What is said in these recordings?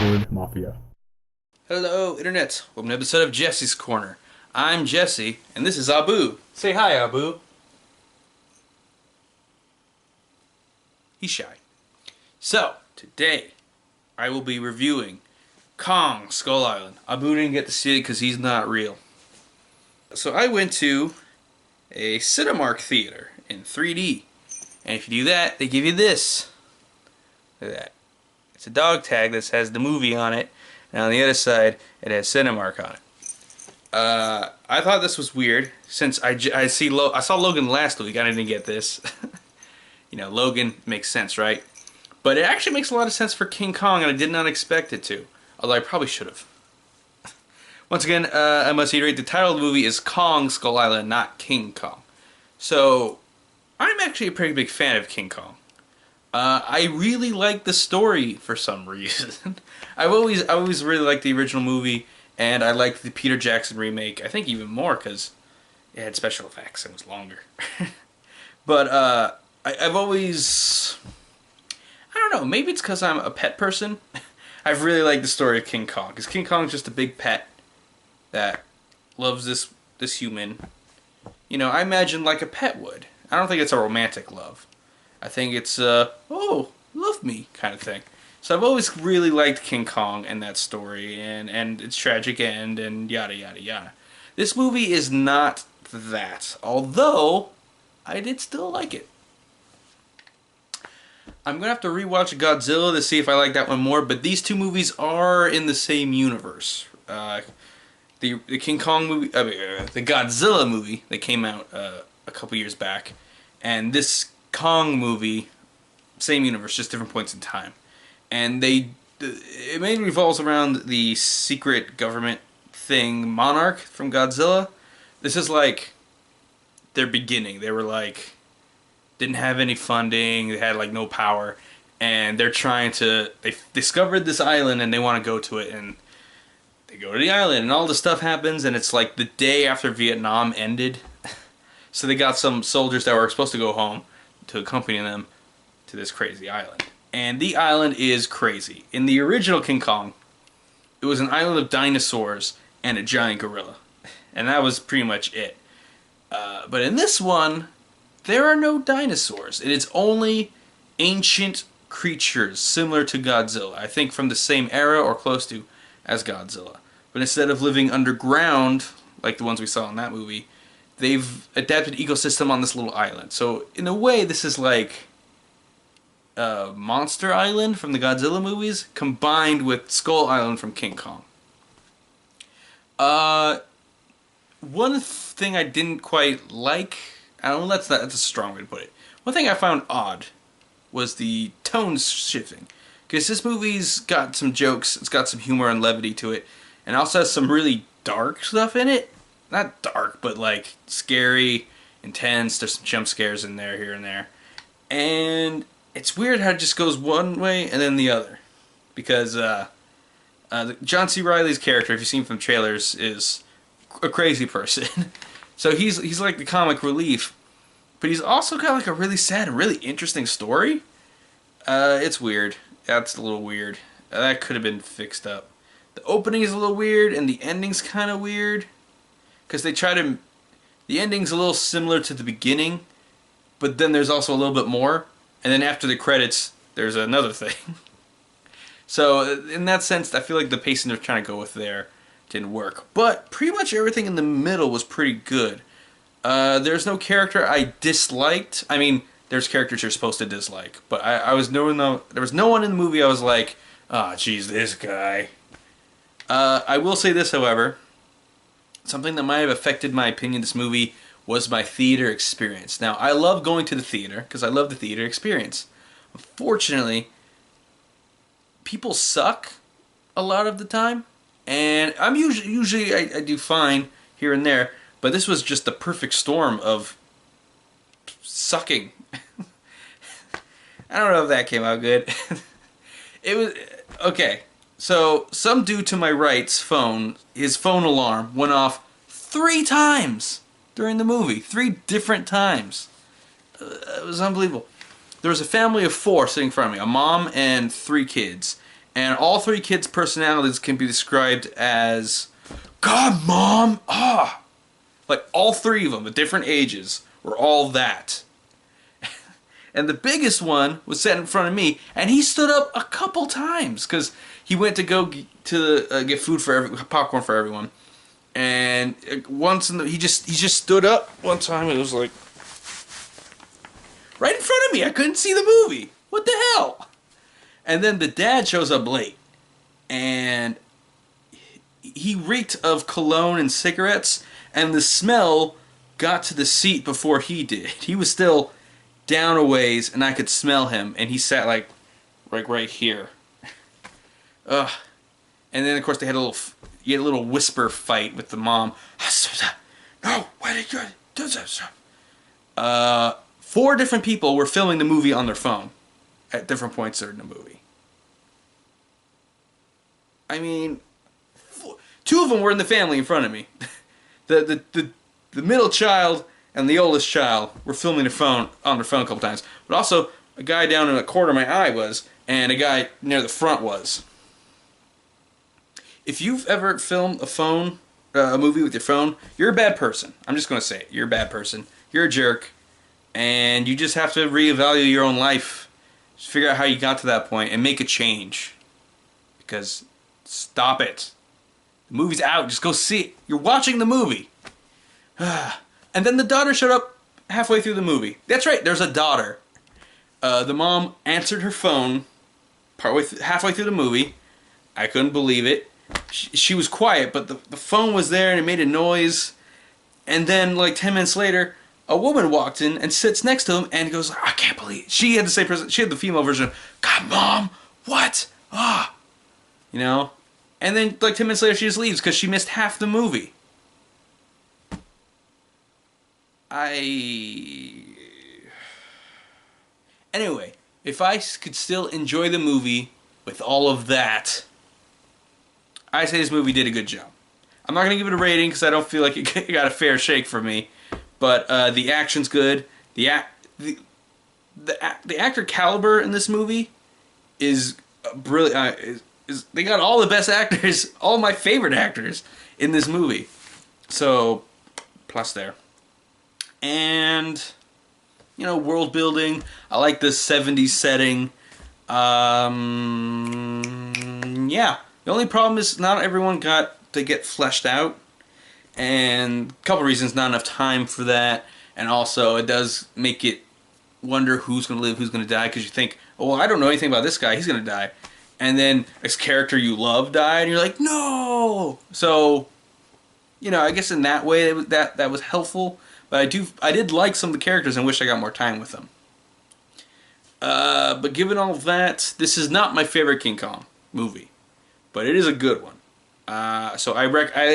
Discord Mafia. Hello, Internet. Welcome to an episode of Jesse's Corner. I'm Jesse, and this is Abu. Say hi, Abu. He's shy. So, today, I will be reviewing Kong Skull Island. Abu didn't get to see it because he's not real. So I went to a Cinemark theater in 3D. And if you do that, they give you this. Look at that. It's a dog tag that has the movie on it. And on the other side, it has Cinemark on it. I thought this was weird since I saw Logan last week. I didn't get this. You know, Logan makes sense, right? But it actually makes a lot of sense for King Kong, and I did not expect it to. Although I probably should have. Once again, I must reiterate, the title of the movie is Kong Skull Island, not King Kong. So, I'm actually a pretty big fan of King Kong. I really like the story for some reason. I always really liked the original movie, and I liked the Peter Jackson remake. I think even more because it had special effects and was longer. But I've always, I don't know. Maybe it's because I'm a pet person. I've really liked the story of King Kong because King Kong's just a big pet that loves this human. You know, I imagine like a pet would. I don't think it's a romantic love. I think it's oh, love me kind of thing. So I've always really liked King Kong and that story and its tragic end and yada yada yada. This movie is not that, although I did still like it. I'm gonna have to rewatch Godzilla to see if I like that one more, but these two movies are in the same universe. The King Kong movie, the Godzilla movie that came out a couple years back, and this Kong movie, same universe, just different points in time. And it mainly revolves around the secret government thing, Monarch from Godzilla. This is like their beginning. They were like, didn't have any funding, they had like no power, and they discovered this island and they want to go to it, and they go to the island and all this stuff happens, and it's like the day after Vietnam ended. So they got some soldiers that were supposed to go home to accompany them to this crazy island. And the island is crazy. In the original King Kong, it was an island of dinosaurs and a giant gorilla. And that was pretty much it. But in this one, there are no dinosaurs. It is only ancient creatures similar to Godzilla. I think from the same era or close to as Godzilla. But instead of living underground, like the ones we saw in that movie, they've adapted ecosystem on this little island. So in a way, this is like Monster Island from the Godzilla movies combined with Skull Island from King Kong. One thing I didn't quite like, I don't know, that's a strong way to put it. One thing I found odd was the tone shifting. Because this movie's got some jokes, it's got some humor and levity to it, and also has some really dark stuff in it. Not dark, but like scary, intense. There's some jump scares in there, here and there. And it's weird how it just goes one way and then the other. Because John C. Reilly's character, if you've seen from trailers, is a crazy person. So he's like the comic relief. But he's also got like a really sad and really interesting story. It's weird. That's a little weird. That could have been fixed up. The opening is a little weird, and the ending's kind of weird. Because they try to... The ending's a little similar to the beginning, but then there's also a little bit more. And then after the credits, there's another thing. So, in that sense, I feel like the pacing they're trying to go with there didn't work. But pretty much everything in the middle was pretty good. There's no character I disliked. I mean, there's characters you're supposed to dislike. But there was no one in the movie I was like, oh, geez, this guy. I will say this, however. Something that might have affected my opinion of this movie was my theater experience. Now, I love going to the theater because I love the theater experience. Unfortunately, people suck a lot of the time, and I'm usually I do fine here and there, but this was just the perfect storm of sucking. I don't know if that came out good. It was okay. So, some dude to my right's phone, his phone alarm went off 3 times during the movie. 3 different times. It was unbelievable. There was a family of 4 sitting in front of me. A mom and 3 kids. And all three kids' personalities can be described as, God, Mom! Ah! Like, all three of them at different ages were all that. And the biggest one was sat in front of me, and he stood up a couple times because he went to go get food for popcorn for everyone. And once he just stood up one time. And it was like right in front of me. I couldn't see the movie. What the hell? And then the dad shows up late, and he reeked of cologne and cigarettes, and the smell got to the seat before he did. He was still down a ways, and I could smell him, and he sat like right here. Ugh. And then of course they had a little whisper fight with the mom. No, why did you do this? 4 different people were filming the movie on their phone at different points in the movie. I mean, 2 of them were in the family in front of me. The middle child and the oldest child were filming on their phone a couple times. But also, a guy down in the corner of my eye was, and a guy near the front was. If you've ever filmed a movie with your phone, you're a bad person. I'm just going to say it. You're a bad person. You're a jerk. And you just have to reevaluate your own life. Just figure out how you got to that point and make a change. Because, stop it. The movie's out. Just go see it. You're watching the movie. And then the daughter showed up halfway through the movie. That's right, there's a daughter. The mom answered her phone halfway through the movie. I couldn't believe it. She was quiet, but the phone was there and it made a noise. And then, like 10 minutes later, a woman walked in and sits next to him and goes, I can't believe it. She had the same person. She had the female version of, God, Mom, what? Ah. You know? And then, like 10 minutes later, she just leaves because she missed half the movie. Anyway, if I could still enjoy the movie with all of that, I say this movie did a good job. I'm not going to give it a rating because I don't feel like it got a fair shake for me. But the action's good. The actor caliber in this movie is brilliant. They got all the best actors, all my favorite actors in this movie. So, plus there. And, you know, world building. I like the 70s setting. Yeah. The only problem is not everyone got to get fleshed out. And a couple reasons, not enough time for that. And also, it does make it wonder who's going to live, who's going to die. Because you think, oh, well, I don't know anything about this guy. He's going to die. And then this character you love died. And you're like, no! So, you know, I guess in that way, that was helpful. But I did like some of the characters and wish I got more time with them. But given all of that, this is not my favorite King Kong movie. But it is a good one. So I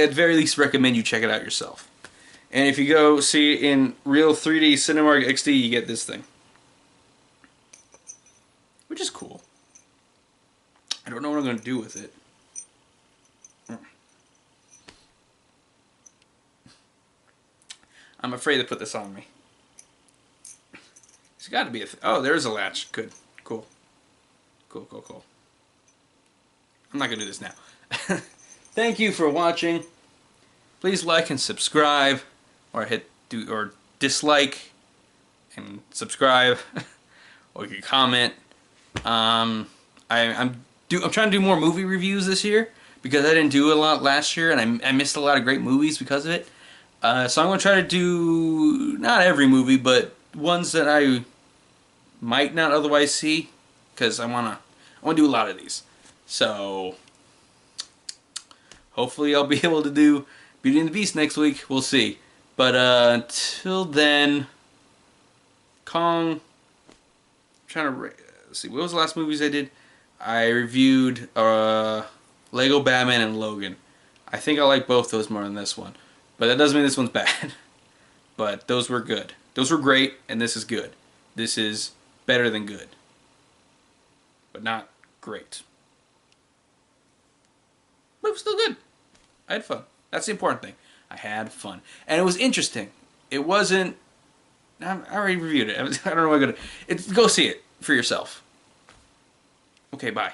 at very least recommend you check it out yourself. And if you go see it in real 3D Cinemark XD, you get this thing. Which is cool. I don't know what I'm going to do with it. I'm afraid to put this on me. There's got to be a... Oh, there's a latch. Good. Cool. Cool, cool, cool. I'm not going to do this now. Thank you for watching. Please like and subscribe, or or dislike and subscribe, or you can comment. I'm trying to do more movie reviews this year because I didn't do a lot last year, and I missed a lot of great movies because of it. So I'm going to try to do not every movie, but ones that I might not otherwise see, because I want to do a lot of these. So hopefully I'll be able to do Beauty and the Beast next week. We'll see. But until then, Kong. I'm trying to see, what was the last movies I did? I reviewed Lego Batman and Logan. I think I like both those more than this one. But that doesn't mean this one's bad. But those were good. Those were great, and this is good. This is better than good. But not great. But it was still good. I had fun. That's the important thing. I had fun. And it was interesting. It wasn't... I already reviewed it. I don't know what I'm going to... Go see it for yourself. Okay, bye.